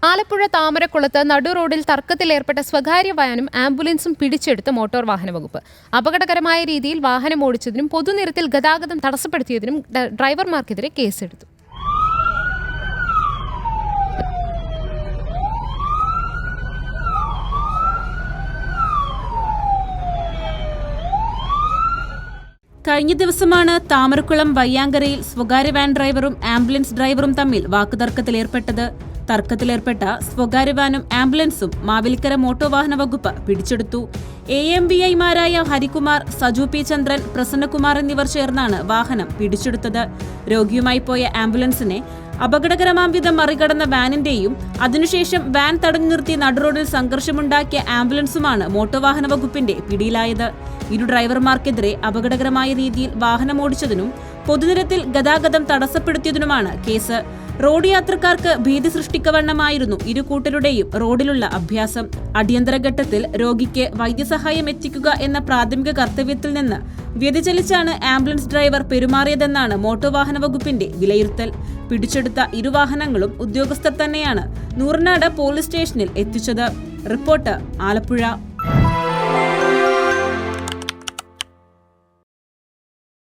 ആലപ്പുഴ താമരക്കുളത്ത് നടുറോഡിൽ തർക്കത്തിലേർപ്പെട്ട സ്വകാര്യ വാനും ആംബുലൻസും പിടിച്ചെടുത്ത് മോട്ടോർ വാഹന വകുപ്പ്. അപകടകരമായ രീതിയിൽ വാഹനം ഓടിച്ചതിനും പൊതുനിരത്തിൽ ഗതാഗതം തടസ്സപ്പെടുത്തിയതിനും ഡ്രൈവർമാർക്കെതിരെ കേസെടുത്തു. കഴിഞ്ഞ ദിവസമാണ് താമരക്കുളം വയ്യാങ്കരയിൽ സ്വകാര്യ വാൻ ഡ്രൈവറും ആംബുലൻസ് ഡ്രൈവറും തമ്മിൽ വാക്കുതർക്കത്തിലേർപ്പെട്ടത്. തർക്കത്തിലേർപ്പെട്ട സ്വകാര്യ വാനും ആംബുലൻസും മാവേലിക്കര മോട്ടോർ വാഹന വകുപ്പ് പിടിച്ചെടുത്തു. AMVIമാരായ ഹരികുമാർ, സജു പി ചന്ദ്രൻ, പ്രസന്നകുമാർ എന്നിവർ ചേർന്നാണ് വാഹനം പിടിച്ചെടുത്തത്. രോഗിയുമായി പോയ ആംബുലൻസിനെ അപകടകരമാം വിധം മറികടന്ന വാനിന്റെയും അതിനുശേഷം വാൻ തടഞ്ഞു നിർത്തി നടുറോഡിൽ സംഘർഷമുണ്ടാക്കിയ ആംബുലൻസുമാണ് മോട്ടോർ വാഹന വകുപ്പിന്റെ പിടിയിലായത്. ഇരു ഡ്രൈവർമാർക്കെതിരെ അപകടകരമായ രീതിയിൽ വാഹനം ഓടിച്ചതിനും പൊതുനിരത്തിൽ ഗതാഗതം തടസ്സപ്പെടുത്തിയതിനുമാണ് കേസ്. റോഡ് യാത്രക്കാർക്ക് ഭീതി സൃഷ്ടിക്കവണ്ണമായിരുന്നു ഇരു കൂട്ടരുടെയും റോഡിലുള്ള അഭ്യാസം. അടിയന്തര ഘട്ടത്തിൽ രോഗിക്ക് വൈദ്യസഹായം എത്തിക്കുക എന്ന പ്രാഥമിക കർത്തവ്യത്തിൽ നിന്ന് വ്യതിചലിച്ചാണ് ആംബുലൻസ് ഡ്രൈവർ പെരുമാറിയതെന്നാണ് മോട്ടോർ വാഹന വകുപ്പിന്റെ വിലയിരുത്തൽ. പിടിച്ചെടുത്ത ഇരുവാഹനങ്ങളും ഉദ്യോഗസ്ഥർ തന്നെയാണ് നൂറനാട് പോലീസ് സ്റ്റേഷനിൽ എത്തിച്ചത്. റിപ്പോർട്ടർ, ആലപ്പുഴ.